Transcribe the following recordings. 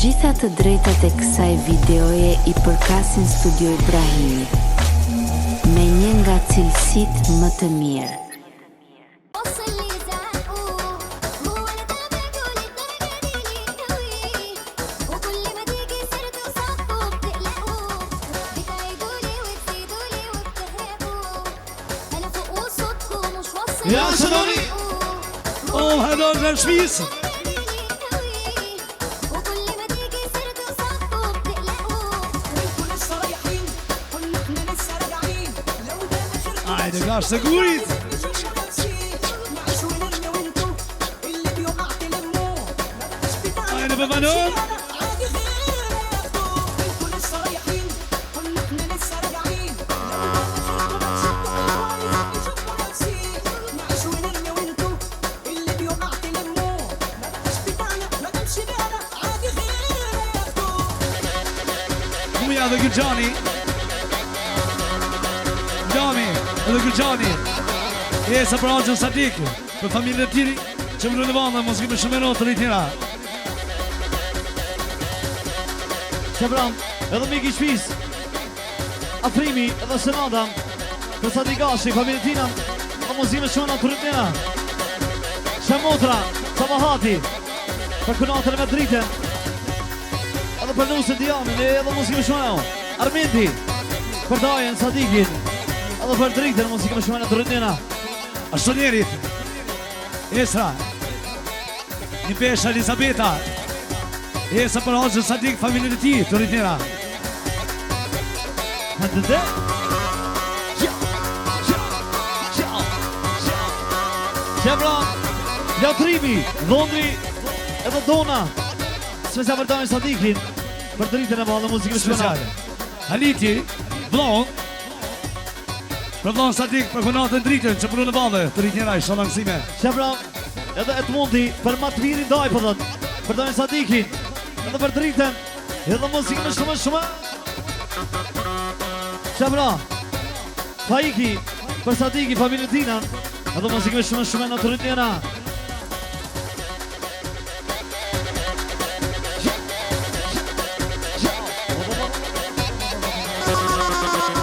gjitha të drejtat e kësaj videoje I përkasin Studio Ibrahimi, me një nga cilësitë më të mirë. Ja, Sanoni! هذول الشميس هايدا قاش سقوريت هايدا بابانون هذا Gurjani Gjami edhe Gurjani Jesa për Alxën Sadik për familjen e tiri që më në vanda mos kemi shumë në të rritira Shebram edhe Miki Shpis Afrimi edhe Senada për Sadikashi familjen tina dhe mos kemi shumë në të rritira Shemotra Sabahati për kunatën e me dritën edhe për Nusën Diamin edhe muzikë shumë Armendi për Dajen Sadikin edhe për dritën muzikë shumë të rritnina Ashtu njerit Esra Një pesha Elizabeta Esa për Alxën Sadik familjen e ti të rritnina Hëndënde Shebram Latrimi Dhondri edhe Dona Special për Dajen Sadikin për dritën e madhe muzikë speciale Haliti, vlon për vlon Sadik për kunatën dritën që përru në madhe të rritnjera I shonë nësime Shebram edhe Edmundi për matë mirin daj përdojnë për Dajen Sadikin edhe për dritën edhe muzikë shumë Shebram Faiki për Sadiki familjen tina edhe muzikë shumë në të rritnjera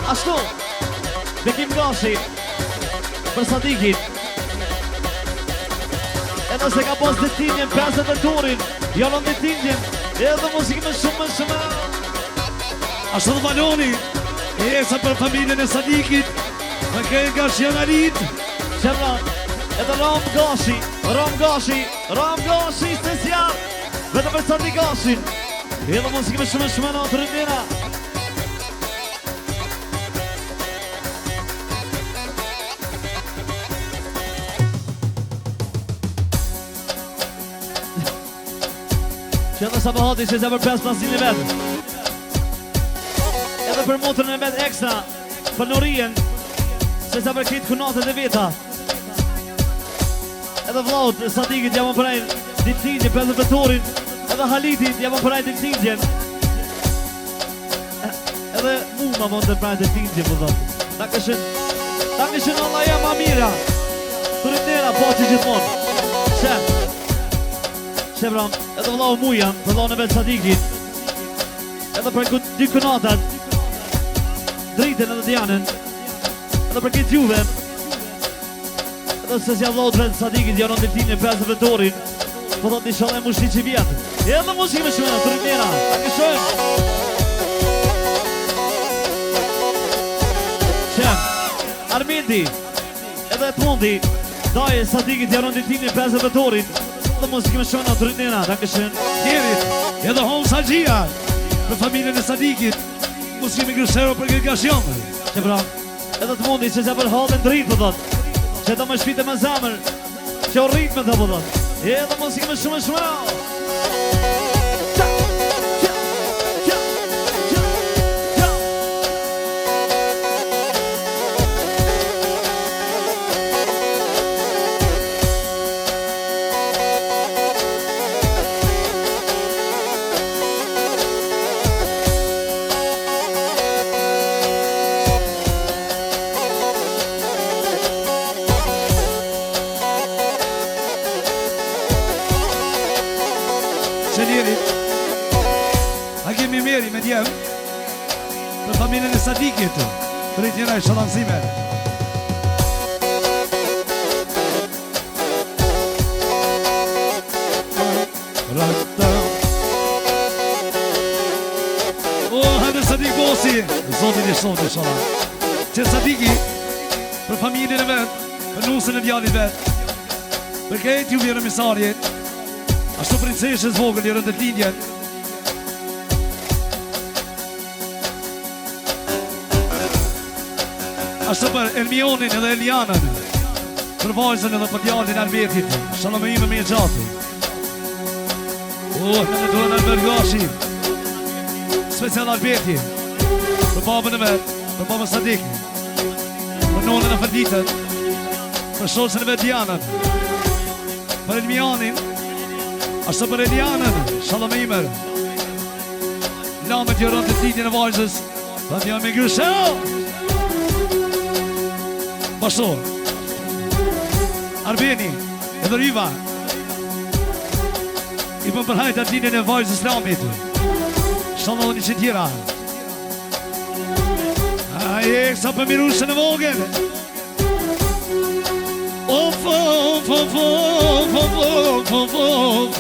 Ashtu, Bekim Gashi për Sadikin edhe se ka pos detinjen 50 vetorin janë në detinjen edhe muzikë shumë Ashtu dhe baloni Esa për familjen e Sadikit për kejnë Gashi janë arit Shemran edhe Ram Gashi special vetë për Sadik Gashin edhe muzikë shumë në të rritnjera Që edhe Sabahati që se për 5 pasin e vetë edhe për motrën e vetë ekstra për Norien që se për kitë kunatët e veta edhe vlaut Sadikit jam më përrejnë ditëtindje 50 vetorin edhe Halitit jam më përrejnë ditëtindjen edhe mu ma mund të përrejnë ditëtindje më dhëtë ta këshën Allah jam amira të rritnera po që gjithmonë Shebram, edhe vëllau Mujan, për vëllau në vetë Sadikit edhe për dy kënatat Dritën edhe Dianën edhe për kitë juve edhe se si vëllau të vetë Sadikit janë në ditëtindjen 50 vetorin po do t'i shalem mushti që vjetë edhe muzikë me shumena, të rritnjera ta këshën Shem, Armendi edhe Edmundi Daje Sadikit janë në ditëtindjen 50 vetorin dhe muzikë me shumë në të rritnjera, ta këshën Njerit, edhe Hom Sajia për familjen e Sadikit muzikë me Grëshero për Gërgashion Shebram, edhe të mundi që se për halën dritë përdot që ta më shpite me zemër që o rritë me të përdot edhe muzikë me shumë jemi meri me djem për familjen e Sadikit për i tjera i shalansime. Hajde Sadik Bosi, zotin i shot i shalan. Që Sadiki për familjen e vetë, për nusën e djallit vetë, për kejt ju vjerë misarjet, ashtu princeshës vogël i rëndet lindjen. Ashtu për Elmionin edhe Elianën, për vajzën edhe për djallin Albertit, shalom e ime me e gjati. Në duhen Albert Gashi, special Alberti, për babën e vetë, për babën Sadiki, për nonën e Ferditën, për shoqën e vetë Dianën, për Elmianin, ashtu për Elianën, shalom e ime. Lamet jërën të tidin e vajzës, dhe një me Gryshel. Bashto, Arbeni, edhe Riva, i për përhajt atë linjen e vajzës Lamit, shalom edhe një që tjera. Aje, sa për mirushën e vogën. Of, of, of, of, of, of, of.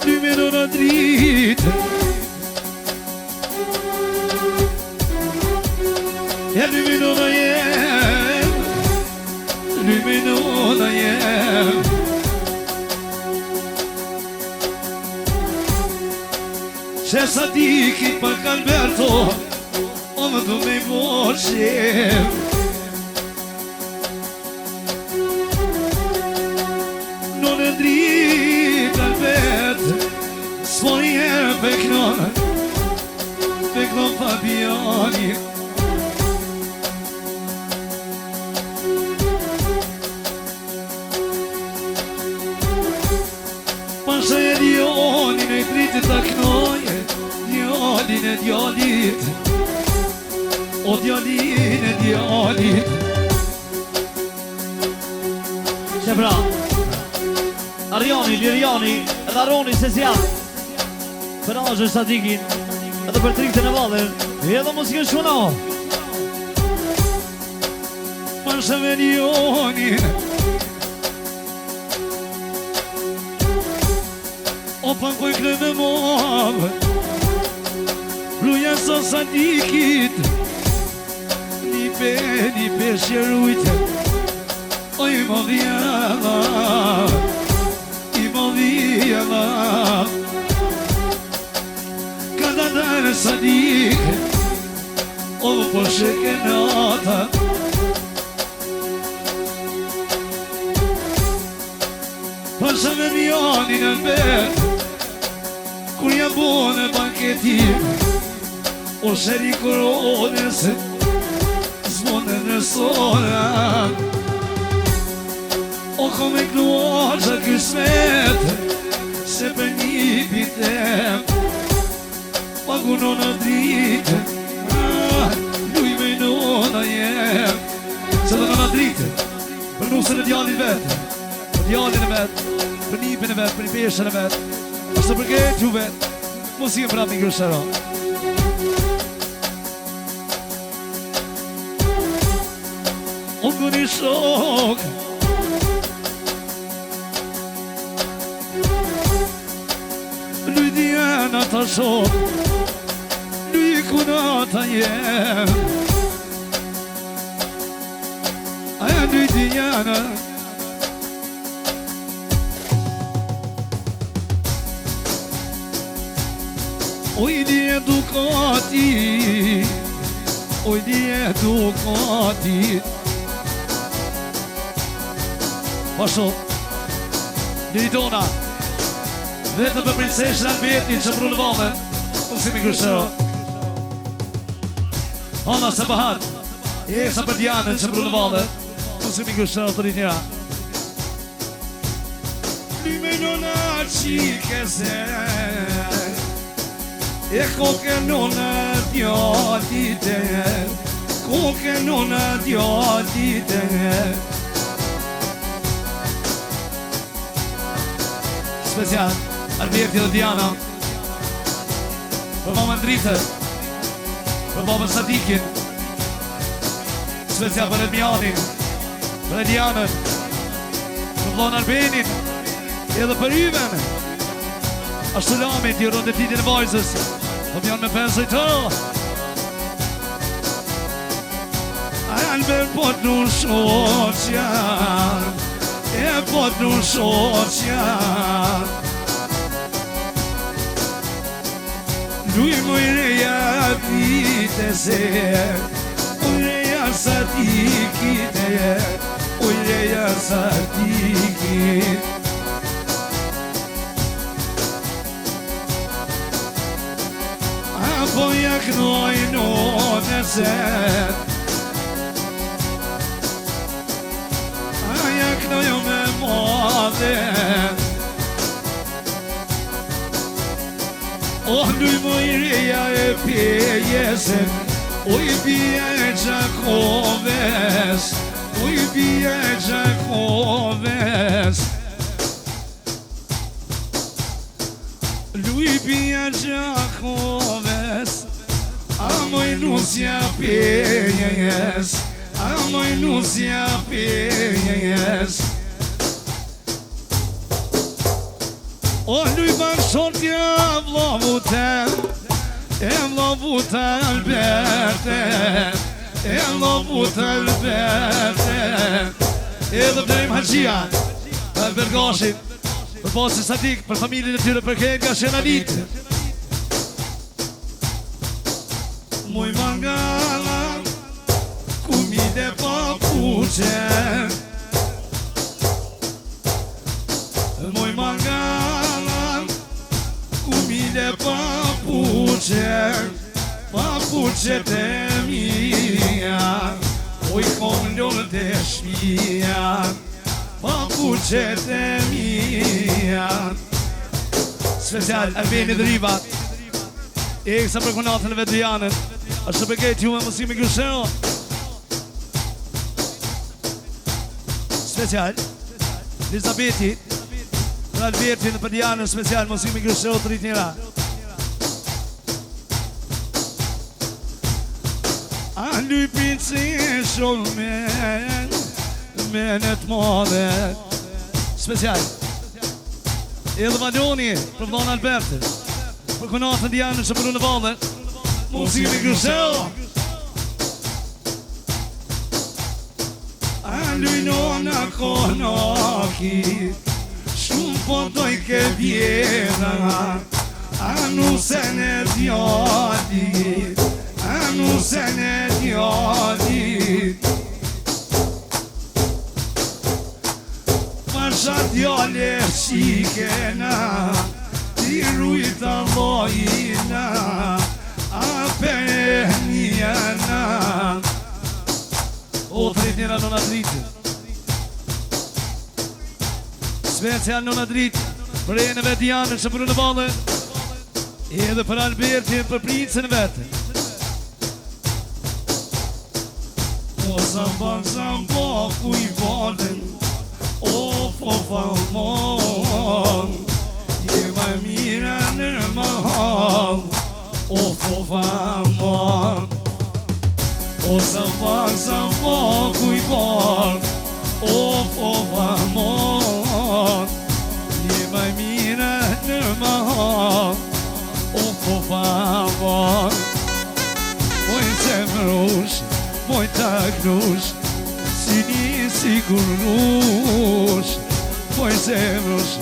Numero në dritë, ja numero në jem, numero në jem. Që Sadikit për Kalberto, o më du me i borqem. Non e dritë Albert, s'po jem peknon Fabiani. Pasha e djallin e dritë të knoje, djallin e djallit, o djallin e djallit. Që pra, Arjani, Lirjani, edhe Aroni se zjatë, për Azhër Sadikin, edhe për Tritën e Vallën, edhe musikën shuna. Pasha me djallin, o pa kuj kënë me mavë, Luja sa Sadikit, një pe shjerujtë, o i më dhjela, ka da dare Sadik, o po sheke nata. Pasha me Mjanin e Albert, kur jam bone banketim, o sheri koronës, s'mone në sora. O kom e kluar që kësmet, se për një pitem, paguno në dritë, luj me nona jem. Se dhe në dritë, për nusën e djallit vetë, për djallin e vetë, për nipin e vetë, për një peshën e vetë, ashtë për këtë ju vetë, mos i e prap një Gryshera. O ku një shok, luj Diana ta shok, luj kuna ta jem. Aja luj Diana, oj dje Dukati, oj dje Dukati. Pasho, Lidona, vetëm për prinseshën Albertin që mbrullë vallën, musimi Gryshera. Ana se bahat, Esa për Dianën që mbrullë vallën, musimi Gryshera të rinjera. Lyme nona qike se, e koke nona djallit e, koke nona djallit e. Special Alberti dhe Diana për mamën Dritën, për babën Sadikin, special për Edmianin, për Dianën, për vlonë Albenin, edhe për Yven, ashtu Lamit, i rëndë titin e vajzës, për janë me pensoj të. Albert po të në shoqja, e po të në shoqja, lui mojreja vite se, mojreja sa tikite, mojreja sa tikit. Apo jaknoj në nëset, jaknoj me madhe, oh, lui mojreja e pjesen, oj bje Gjakoves, oj bje Gjakoves, lui bje Gjakoves, a moj nusja pjejes, a moj nusja pjejes. O lui bashkotja vlovuten, e vlovuta Alberte, e vlovuta Alberte. Edhe blejmë Haqia, për Bergashin, për Bosi Sadik, për familjen e tyre, për këtë nga Shenalit. Moj mangala, ku mide papuqe, moj mangala, ku mide papuqe, papuqet e mija, oj kom ljonë të shpia, papuqet e mija. Special, Albeni dhe Riba, e kësa për konatën e Vedrianën, është të përket ju me Muslimi Grushero. Special, Elizabeti, për Albertin dhe për Dianën, special, Muslimi Grushero të rritë njëra. A lypin që shumë menet madhe. Special, edhe Valoni, për vlonë Albertin, për konatën Dianën që përru në valë, Muslimi Grushero. A lujnona konaki, shumë po doj ke vjera, a nusen e djali, a nusen e djali. Pasha djale shikena, ti rujta lojina, a për njëna. O, të rritë njëra nona dritë, special nona dritë, për e në vetë Janën që përru në valë, edhe për Albertin, për princën vetë. O, zamba, ku i valen, o, po famon, je ma mira në mahal, o, po famon. O zamba, ku i valen, o, po famon, je ma mira në mahal, o, po famon. Moj zemrush, moj takrush, si një sigurrush, moj zemrush,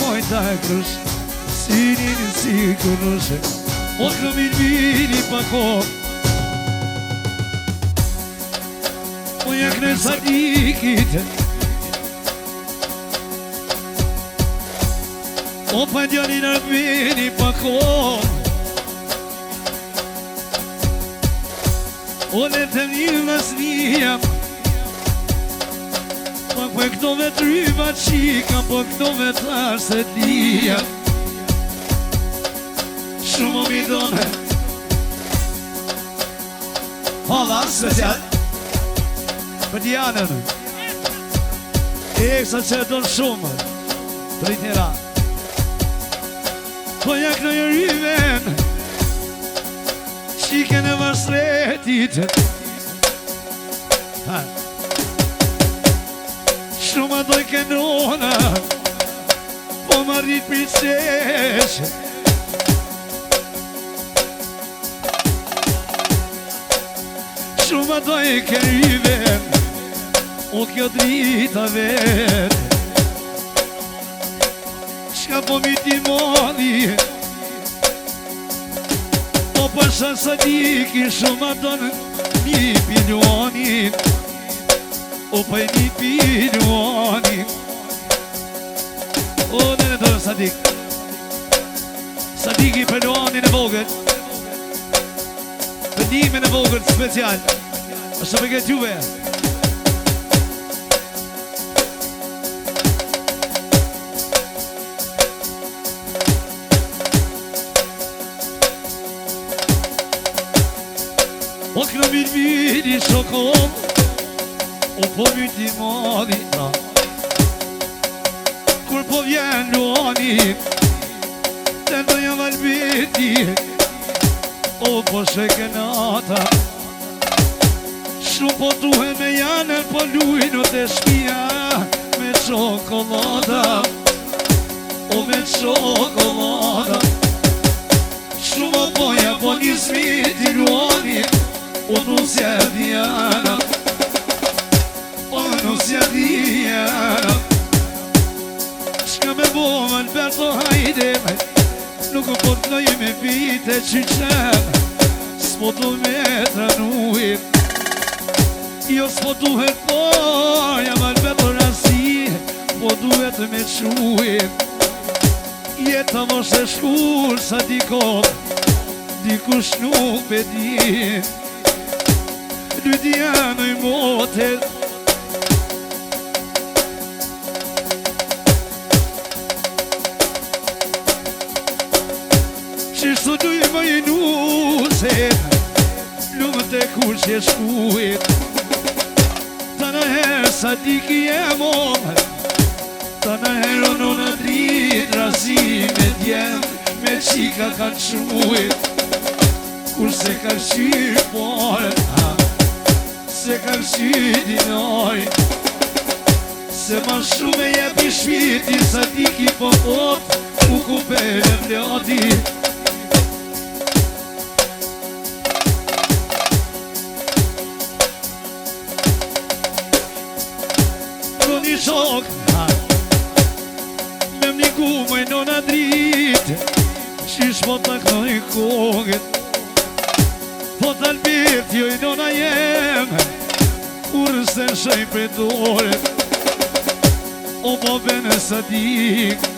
moj takrush, si një sigurrush. O këmin vini pa kohë, o jak në Sadikit, o pa djali në vini pa kohë, o në të një mësnija, po këto vetryva qika, po këto vetrash se dhja. Shumë mi done, hala special, për Dianën, e kësa që donë shumë, të rritë njëra. Po jak në jëriven Shike në vashretit Shumë doj kenona Po më rrit për qesh Shumë doj kenriven O kjo drita vet Shka po mi ti modi Po përshën së diki Shumë adon mi piluanin O për mi piluanin O në në dërë Sadik Sadiki piluanin e vogët Pëndimin e vogët special është për këtë juve O kënë mirë shokom O po myti madi Kur po vjen luani Të ndoja valbeti O po shekenata Shumë po duhe me janën Po lujnë të shpia Me çokolada O me çokolada Shumë po ja po një smiti luani O nusja Diana O nusja Diana Shka me bo Alberto hajde Nuk o po t'loj me pite qyqem S'po du me tranuit Jo s'po duhet po Jam Alberto rasi Po duhet me quit Jeta mos e shkur sa dikon Dikush nuk pe din Lydia në i motet Qishtu du i më i nuset Lumë të kur që shkuit Ta në herë sa diki e mon Ta në herë në në drit Razi me djem Me qika kanë quit Kur se kanë qyrë porët Se kanë qyrë dinoj Se ma shumë e jepi shpiti Sa diki po pot U kupere mladi Një shok Me mniku më në në drit Qish po të kënoj kogët Po të albit jo i në në jem Kur se në shaj për doret O po bene sa dik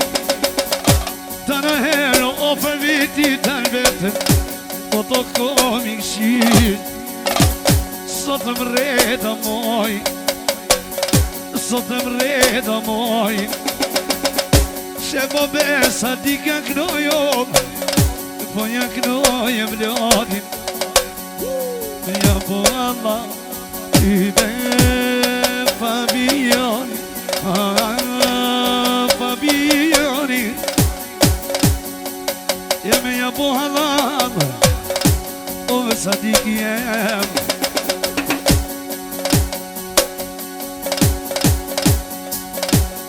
Ta në hero o për viti të albet Po të komi këshit Sot më reda moj Sot më reda moj Që po besa di ka knojom Po ja knojem vladin Ja po Allah Ty be Fabiani Fabiani Jeme ja po Allah O sa di kiem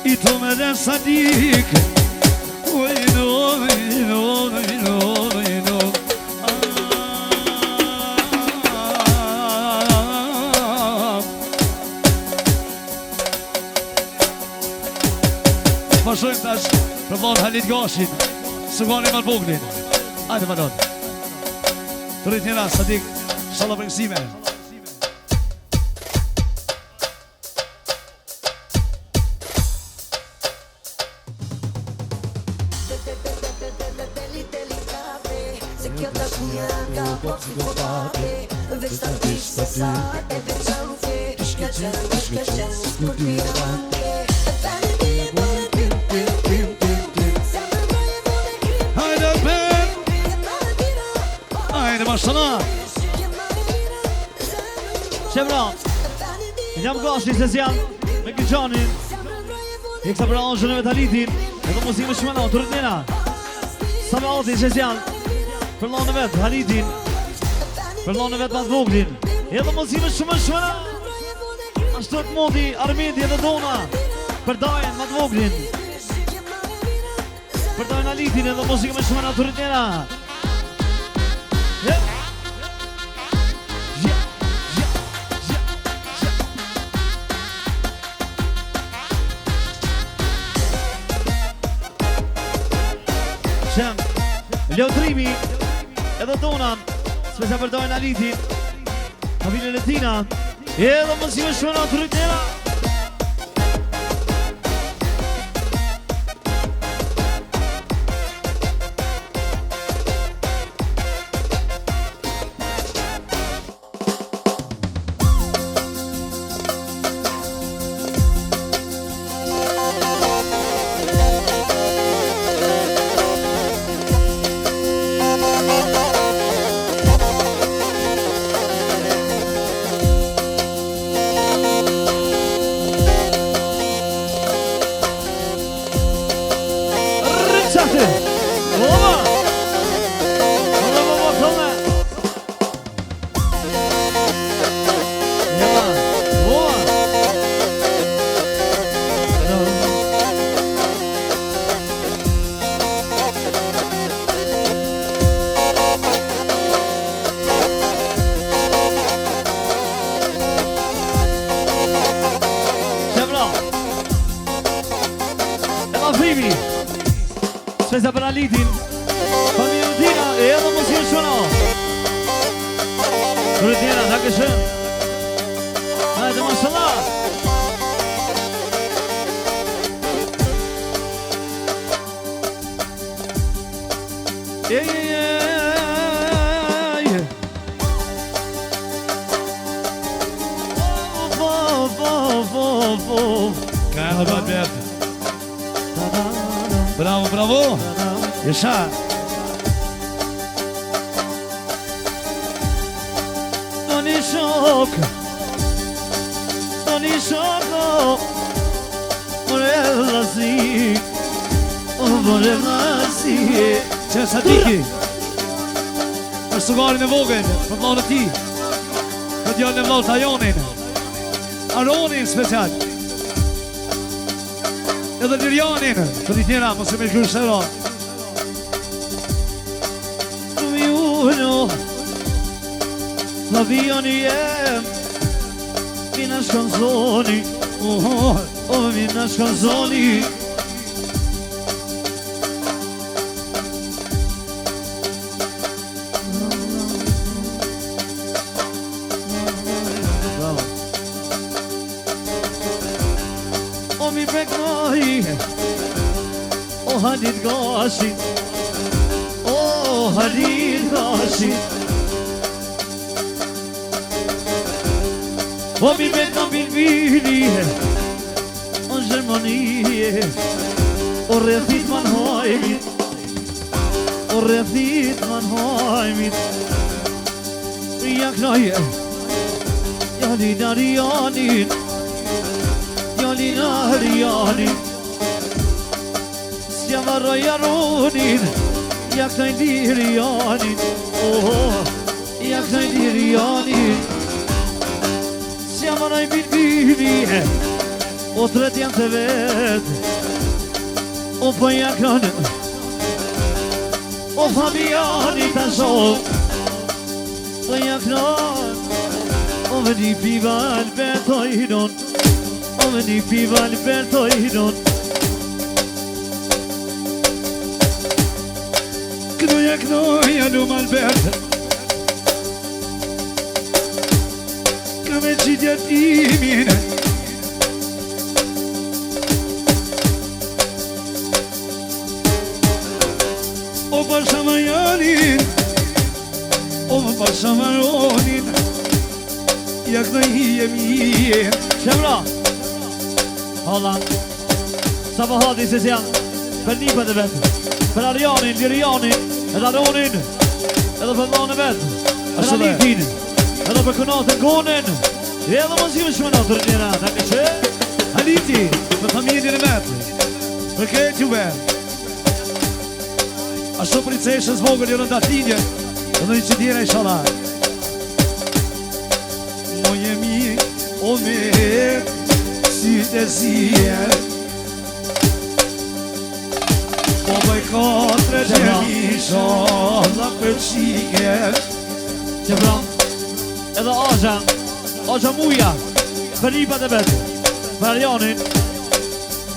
I to me dhe Sadik Ujno, ujno, ujno, ujno Vazhdojmë tash për vonë Halit Gashin Së gani më buglin Hajde më donë Të rrit njëra Sadik Shala për nësime Shemra Jam Gashi se s'jam Me Gjani I kësa për anëzhën e Metalitin E do muzime shmena Të rëtnina Sa me ati që janë për lonë vetë, Halitin, për lonë vetë matë voglin. Edhe muzime shumë shmëra, ashtu të modi, Armedi edhe Dona, për dajen matë voglin. Për dajen Halitin edhe muzime shmëra të rritnjera. Shem, Leotrimi, edhe Donan, spesa përdojnë Alitin, familjen e Tina, edhe mësime shmëna të rritnjera. Spesa për Alitin, familjen e Tina, edhe mësime shmëna. Të rritnjera, takë shën. Hajde, mashallah. Ka e në bëtë bërë. Bravo, bravo! Jesha! Doni shok, morella si, morella si. Që Sadiki, për sugarin e vogën, për vlonë të ti, për djallën e vlonë të Ajonin, Aronin special, edhe Lirjanin, të ditë njëra, mësë me kërë shëra. Mi uno, Flavioni jem, mi në shkanzoni, mi në shkanzoni. O mi beknoj, o halit gashi, o halit gashi. O mi beknoj bilbili, o Gjermanie, o rrethit man hajmit, o rrethit man hajmit. Jaknoj, jalin arianin, jalin arianin. S'ja varroj Aronin, jaknoj Lirjanin, jaknoj Lirjanin. S'ja varroj bilbili, o tret janë të vet, o po jaknoj, o Fabiani të shok, po jaknoj, o veni piva Albertoinon, o veni piva Albertoinon. Knoja lum Albert, ka me qitja timin, o pasha Majanin, o pasha Maronin, jak në hijem. Shemra, Holla, sa po hati se janë për nipët e vetë, për Arjanin, Lirjanin, edhe Aronin, edhe për dhonë e vetë, për Alitin, edhe për kunatën Gonen, edhe mësime shmëna të rënjera, në këshë. Aliti, për familjen e vetë, për këtë juve. Ashtu princeshës vogël i rëndatinje dhe një që djera i shalar. Mo jemi o me si të zije, po bëj kotre që një sholla për qike. Që pram, edhe Aja Muja, për lipat e vetë, për Arjanin,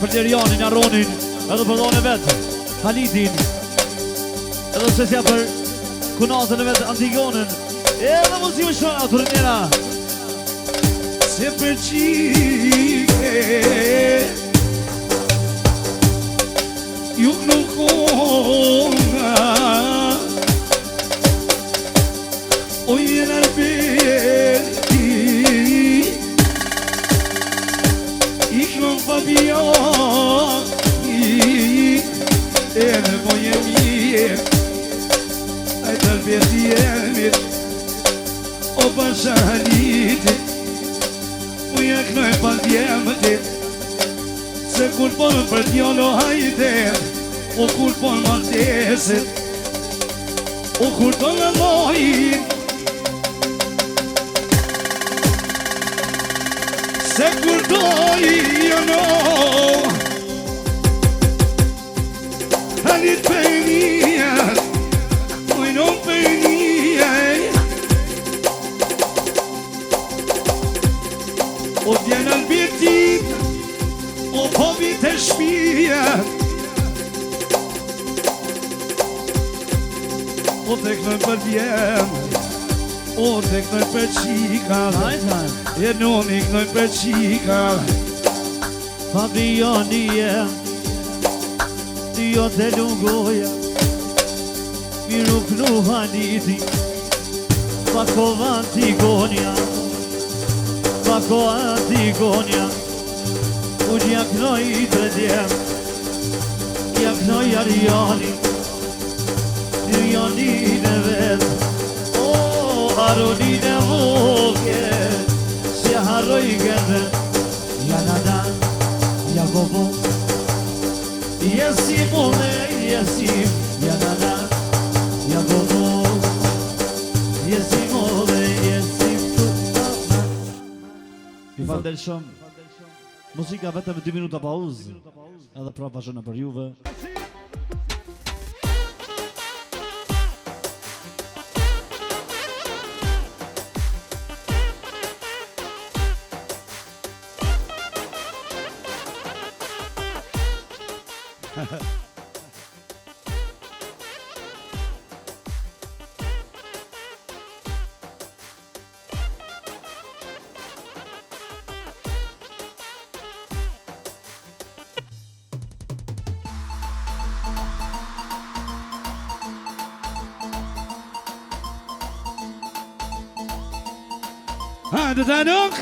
për Lerianin, Aronin, edhe për dhone vetë, Halidin, edhe shesja për kunazën e vetë, Antigonin, edhe muzime shumë autorinjera. Se për qike juk nuk konga, o jenë arbeti iknon Fabiani edhe mo jemi ajtë arbeti jemi o pashaniti u jaknoj pa djemëti se kur ponë për t'jolo hajde o kur ponë martesit o kur të në lojit se kur doj jo no halit për njët oj no për njët o djenë albitit o povit e shpija o tek në për djemë o tek në për qika e non ik në për qika Fabiani io te lungoja mi nuk nu haliti Pako Antigonia Pako Antigonia u jaknoj të djem jaknoj Arjani Arjanin e vet o Aronin e vogël si harroj gëve janada Jakobo Jesim ole Jesim janada Jakobo Jesim ole Jesim Mi faldel shumë. Muzika vetëm 2 minuta pauzë. Edhe pra vazhdon për juve. Hajde ta nuk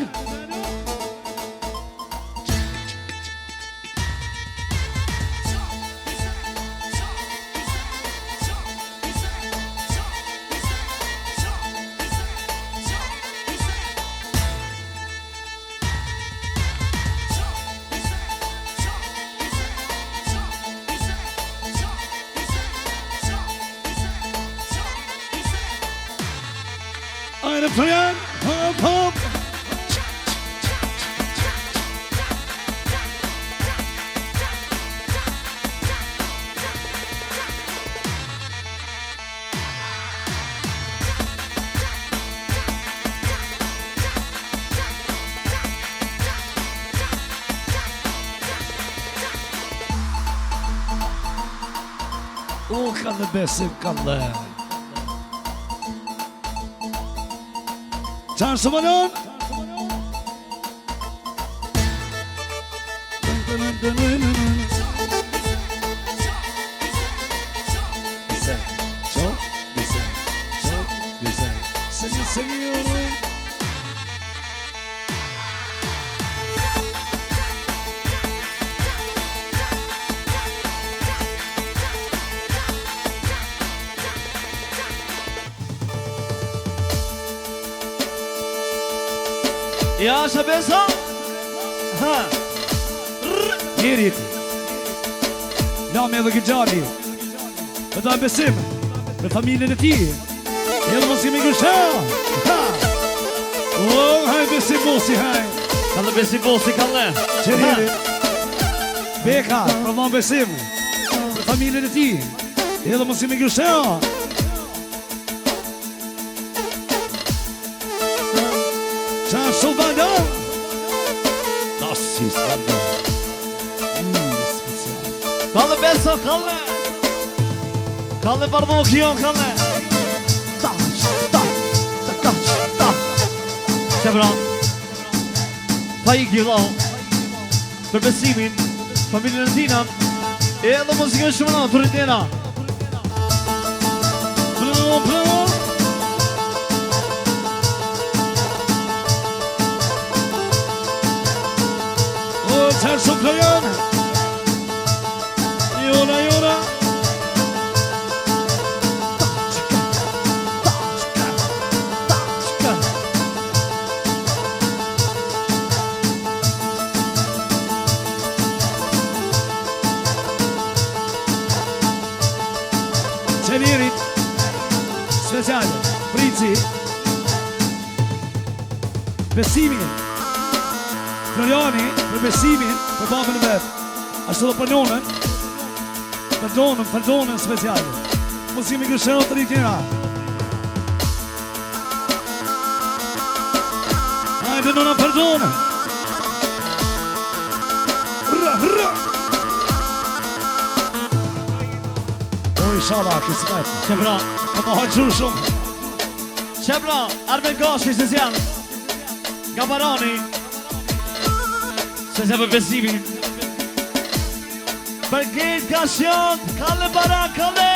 Hajde Florian Hop hop Kalle besim Kalle Çarşı së mënon Güzel, çok güzel, çok güzel Seni seviyorum Ja, Shabesa. Ha. Njerit La me dhe gëgjali Me ta besim, me familjen e ti. Edhe mos kemi gështëll. Haj besim bosi, haj. Kalle besim bosi, kalle. Qeriri. Beka, provon besim. Me familjen e ti. Edhe mos kemi gështëll. Qa shobada. Nasi s'bada. Kalle beso, kalle. Kalle barbokjon, kalle. Shebran, pa i gjilon për besimin, familjen e tina, edhe muzikën shumë në për rindjena. Bravo, bravo. O, qërë shumë këllën. Jona, jona. Qenirit speciale, Frici, besimin, Floriani për besimin për babën e vetë, ashtu dhe për nonën speciale. Mos kemi gështëll të rikjera. Hajde nona për nonën. Inshallah, kismet. Shebran, Ka më haqur shumë. Shebran, Arben Gashi, se zjanë, Gabarani, se zjanë për besimin. Për gejt Gashion, kalle bara, kalle!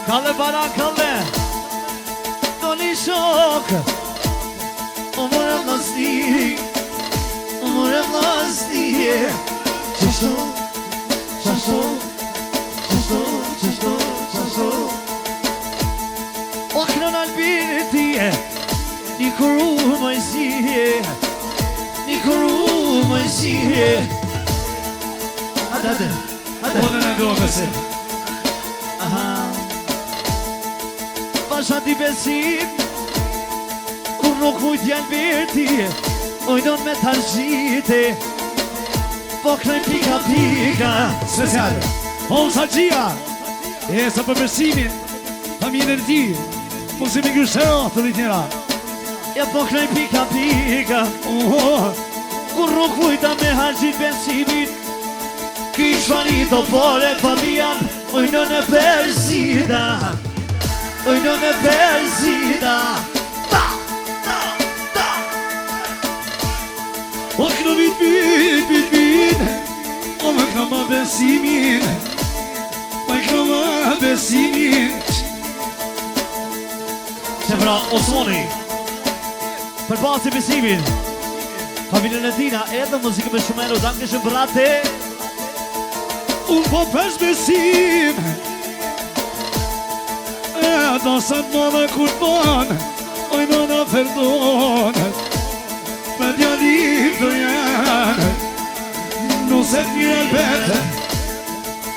Kalle bara, kalle! Doni shok, umore vlasti, Qështu, o kënë në albirë tije, një kërru më sije, Hade, Odën e do besim. Pasha ti besim, kur nuk mujt janë birti, ojnon me të argjite, po kënoj pika pika. Speciale, Holsa Gjia, sa për besimin, familjen e ti, mos kemi gështëll të rikjera. Ja po kënoj pika pika, kur nuk mujta me argjit besimin, kish fanito pore familjan, ojnon e persida. Ojnon e persida. O kënë bit, o me këma besimin, me këma besimin. Shebra Osmoni, për basi besimin, familjen e tina edhe muzikë me shumenu, danke shumë brate. Unë po pes besim, do sa të mëna kur ton, oj nëna perdon, me djali të janë, nuse t'mjel bete,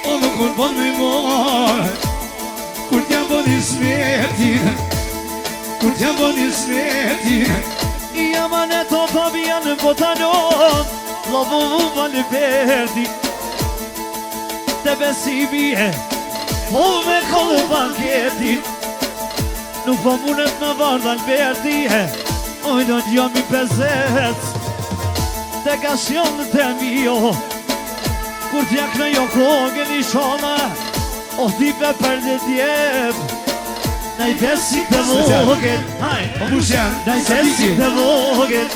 o më kur bon me morë, kur t'jam bon i svetin, Jam aneto pavijan në botanon, lovu vali verdi, te besimi e, po me kollë banketin, nuk po mundet në vardë Alberti e, oj do t'jom i pezec, te Gashion të mio, kur t'jak në jo kogën i shona, o thipe për dhe djep, na i besim të vogën, o Bushen, na i besim të vogën.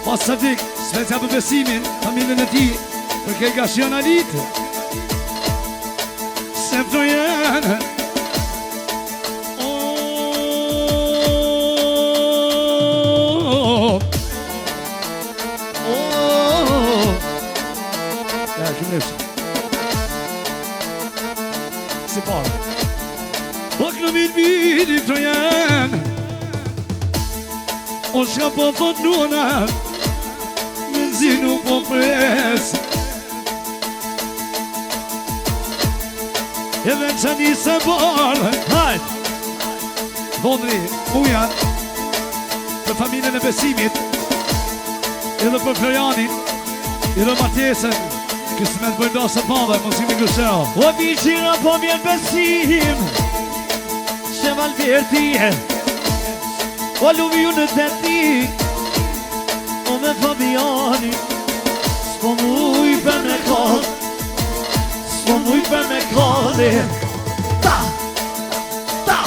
Pas Sadik, specia për besimin, familjen e ti, për ke Gashion Alit, se pëto janë, si parë. O kënë vit të janë, O shka po thot nuna, me nëzinu po pres. Edhe që një se barë, Hajt! Vodri, uja, për familjen e besimit, edhe për Florianin, edhe Matjesën, kësë me të bëjnë dasë padhe, mosimi gësheo. O biqira po vjen besim Që Valverti O luvi ju në teti O me Fabiani S'po muj për me kod S'po muj për me kodi Ta Ta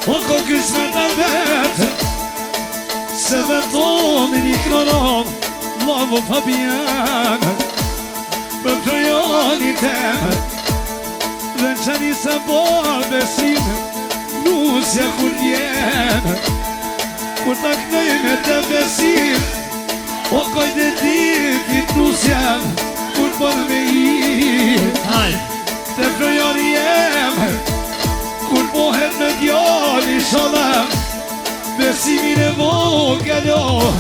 O ko kësë me të vetë, se me thonë një kronon, lavo Fabianë, për Floriani temë, dhe në që një se barë besim, nusja kur vjenë, kur ta knëjme të besim, o koj dhe ditit nusja, kur për me i, të Floriani jemë, kur pohet me djali shalem, besimin e vogëlo,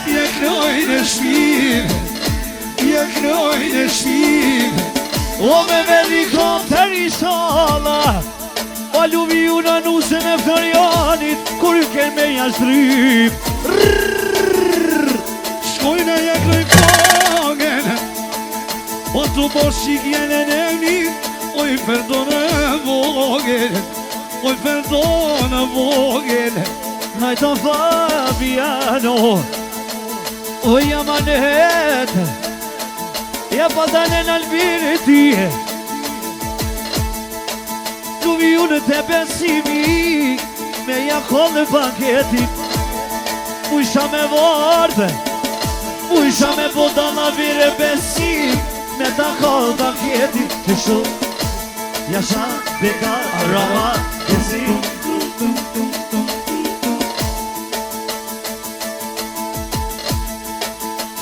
je knojnë e shpin, je knojnë e shpin. O me velikon të rishala O luvi ju në nusën e Florianit Kur ju ken me jashtryp Shkojnë e knojnë kogen, o të boshik jene në një, oj perdone vogël, oj perdone vogël. Hajto Fabiano O jamanet Ja padane në albirë ti Luvi unë të besimi Me jakon në banketit Ujsha me vardë Ujsha me bodana vire besim Me ta kohë banketit Që shumë Jasha bekar arama besim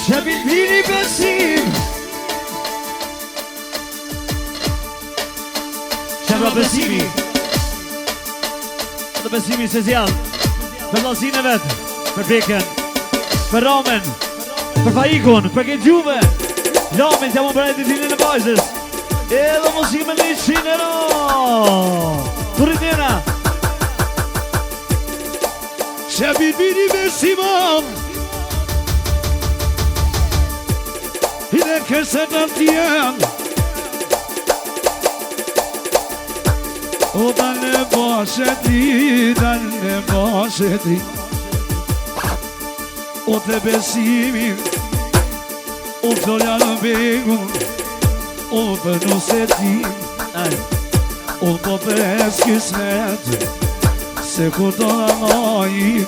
Shëbit vini besim Shëbra besimi Dhe besimi se zjallë Për lasin e vetë Për beken Për ramen Për faikun Për këtë gjuve Lamin të më për e të tinin e bajzës Edhe musime në i qinero Të rritira Shëbit vini besimam, Hine këse të tjenë, o dalë basheti, dalë basheti, o të besimin, o Florian Begun, o për nusetin, o po pres kismet, se kur do në majin,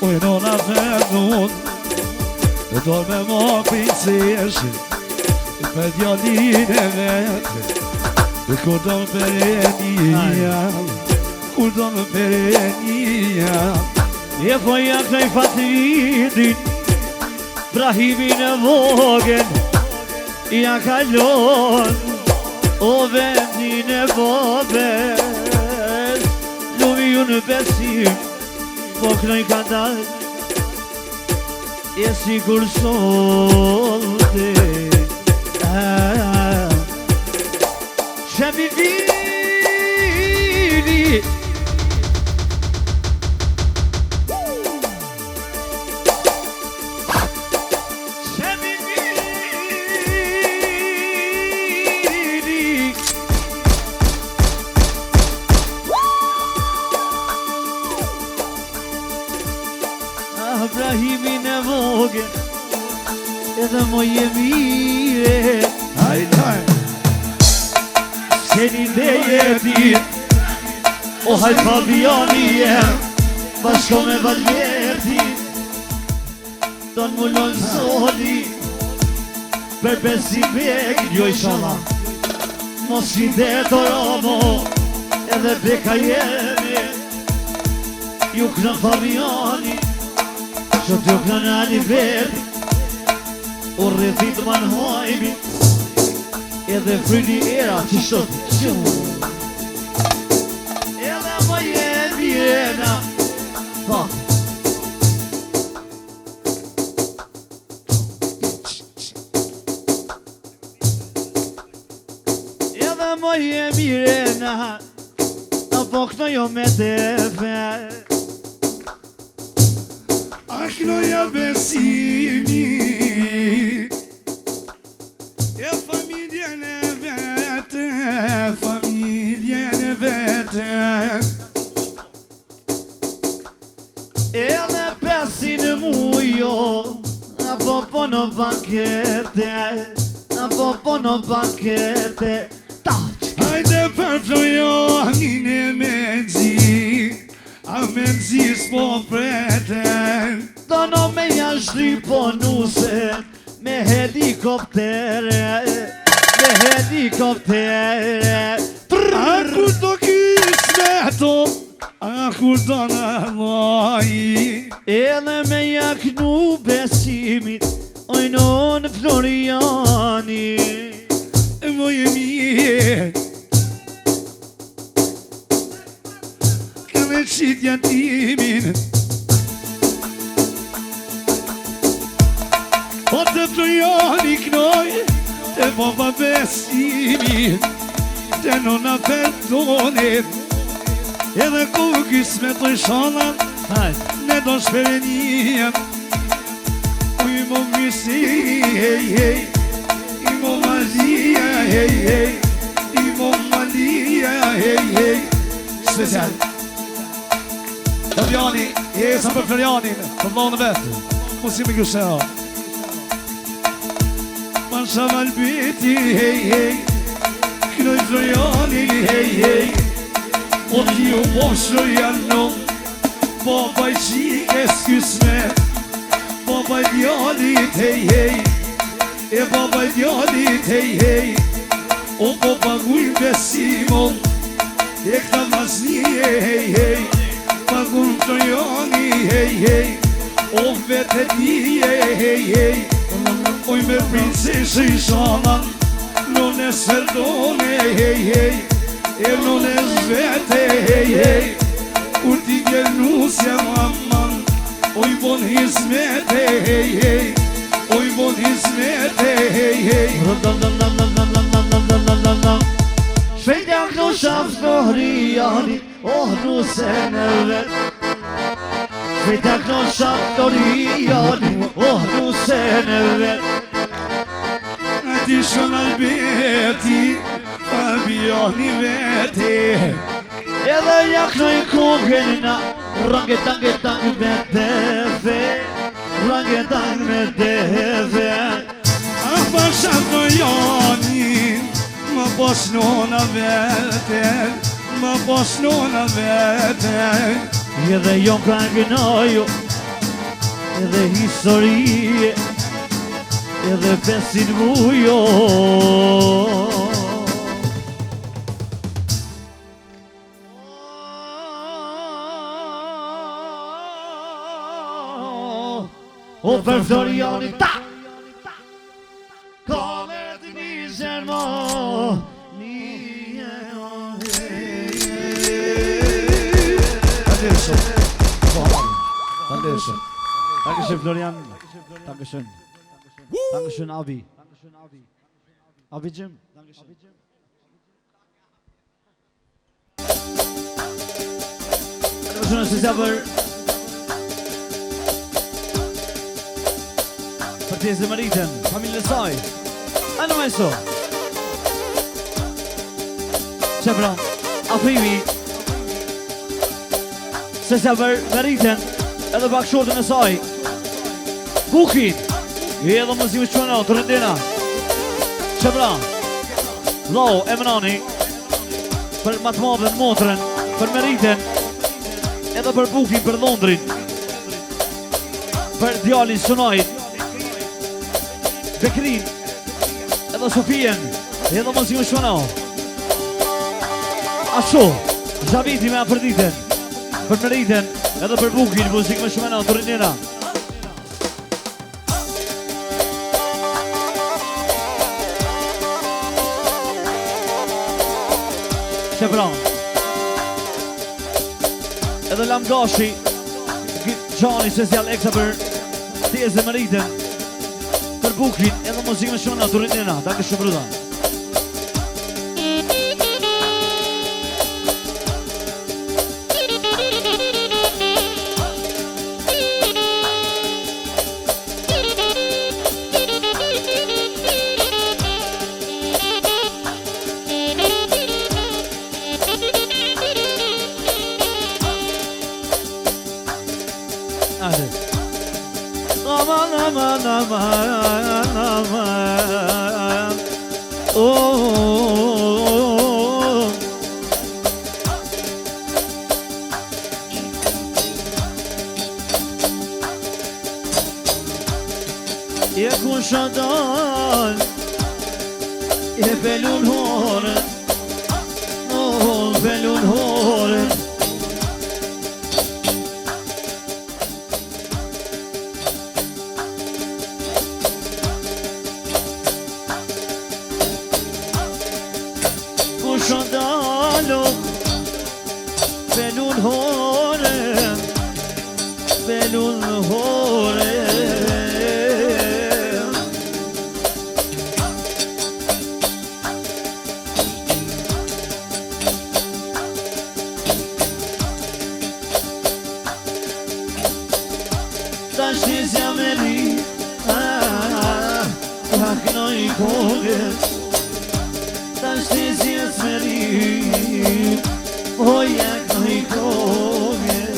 o e nona fedun, e do me ma prinseshe, për djallin e vete, e kur do më perenija, kur do më perenija. E po ja këj fatridin Brahimin e vogën Ja kalon O vendin e vogën Luvi ju në besim Po kënoj ka dal E si kur solte Shëmi vini Shëmi vini Abrahimin e vogën Edhe moje mire Hajtaj, Keni dhe jetit O hajt Fabiani jem Bashko me Valverti Don mullon soli Per besim bek Jo ishala Mos i dhe të ramo Edhe beka jemi Ju kënë Fabiani Që t'ju kënë Aliverti O rrethit man hajmi Edhe fryni era që shot shumë Edhe më jenë vjena moj e mire na po kënojo me tefe A kënoja besimi E familjen e vete Familjen e vete Edhe pesin mujo Apo po në bankete Apo po në bankete Hajde përflojonin e menzi A menzi s'po preten Do në me jashtri ponuse Me helikoptere Me helikoptere A kur do kismeto A kur do në loj Edhe me jaknu besimit Ojnon Floriani E moj e mirë Kanë qitja timin Po të Floriani knoj Të baba besimin Të nona feltonit Edhe ku kisme të shonan Ne do shperenien Uj mo misi hej hej I mo malia hej hej I mo malia hej hej Special Floriani, jesa për Florianin Të vlonë vetë Musimi kësheo Masha valbiti hej hej Knoj Floriani hej hej O t'ju moshë janë Baba I qike s'kysme Baba I djallit hej hej E baba I djallit hej hej O baba gujnë besimon E këta maznije hej hej Pagun Floriani hej hej O vete dije hej hej Oj me princeshe I shanan None sferdone hej hej E none zvete hej hej Kur ti gjelnusja mamman Oj bon hizmete hej hej Oj bon hizmete hej hej Shpejtja knosha Floriani Oh nuse në vet Shpejtja knosha Floriani Oh nuse në vet Ti shon Albeti Fabiani vete Edhe jaknoj kogelina Rangetang me deve Rangetang me deve A pasha Floriani Ma posh nona vete Ma posh nona vete Edhe jon ka gënojo Edhe historie Edhe besin mujo O për Floriani ta Kome të njëzën mo Dankeschön Florian Dankeschön Dankeschön Abi Abi Jim Dankeschön Dankeschön special për tjesë dhe Maritën, familje saj Ano e so Qepra, Afrimi Special për Maritën Edhe bakshortën e saj Bukin Edhe mëzimi qëna, të rëndina Qepra Lau, Emrani Për Matmavën, Motrën Për Maritën Edhe për Bukin, për Londrin Për djalin Sunajt Bekrin Edhe Sofien Edhe mëzimi qëna Asho Zhabiti me apërditen Për Maritën Edhe për Bukin, muzikë me shumena, të rëndina Shepran Edhe Lamgashi Gjani special eksa për Tjesë dhe Maritën Për Bukin, edhe muzikë me shumena, të rëndina Danke shumë bruda Je kusha dal, je pelun hore, pelun hore. Kusha dalo, pelun hore, pelun hore. Taşıyacağım eli, yakına yıkılır. Taşıyacağız eli, o yakına yıkılır.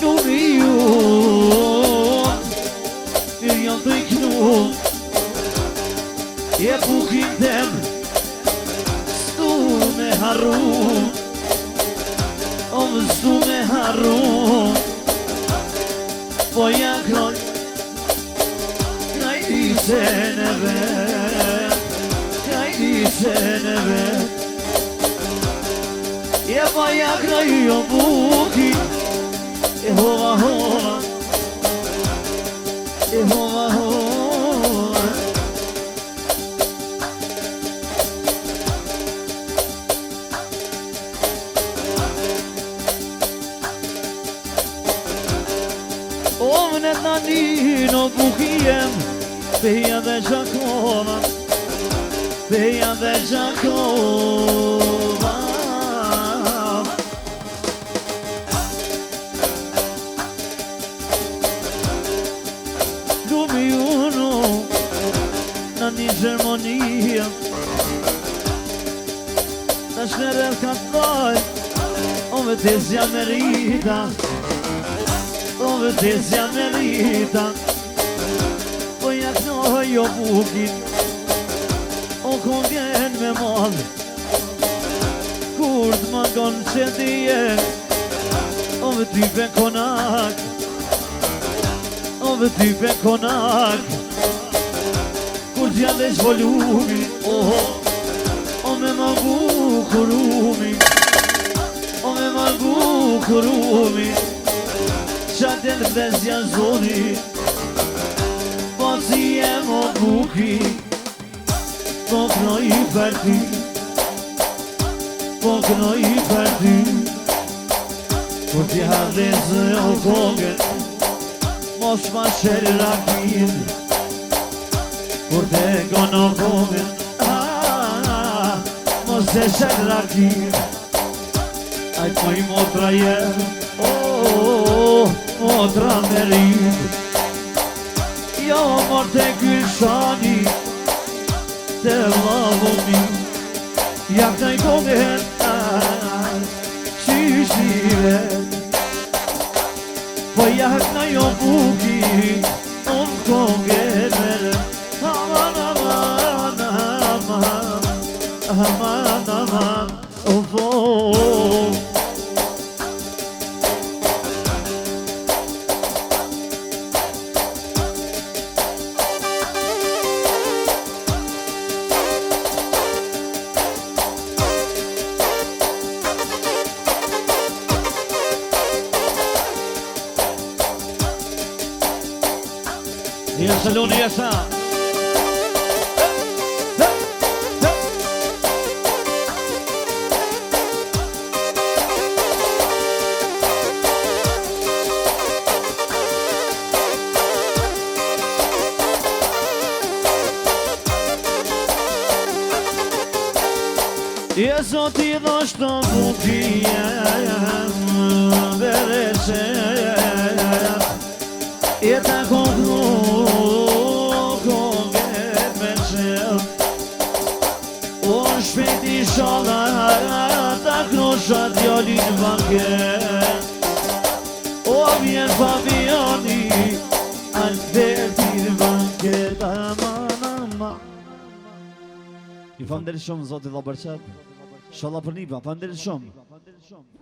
Duruyor, bir yanda iknum. Je pukitem, stume harum. Stume harum. Po ja kroj, kraj seneve, kraj seneve. Je po ja kroj o buki, hova hova, hova hova. Ovne tani no bukiem, beja dhe gjakova, beja dhe gjakova. Lumi uno, në një Gjermonia, në shnerel ka të doj, o vetesja merita. O vetesja merita, po ja knoj o bukin, o kongen me madh, kur t'ma konë që t'je, o vetype konak, o vetype konak, kur t'ja veç volumi, o me magu kurumi, o me magu kurumi. Qaten vdesja zoni, po si e mo buki, po knoj për ty, po knoj për ty. Kur t'ja dhezë o kongën, mos ma shërë rakin. Kur t'e konë o kongën, mos e shërë rakin. Ajtë moj motra jenë, motra me rrit. Jo mor te Gylshani, te lavoni, ja kënaj kongen, qyshive. Po ja kënaj o buki, on kongen, aman, aman, aman, aman, aman, oh. Ja saloni jasa. Je zoti dhosht të bukijem, bereqem, je ta kongu, konget me qem. O shpeti shala, ta krosha djallin banket. O vjen Fabiani, Alberti Faleminderit shumë zoti valla Barçat. Inshallah për nipa, faleminderit shumë.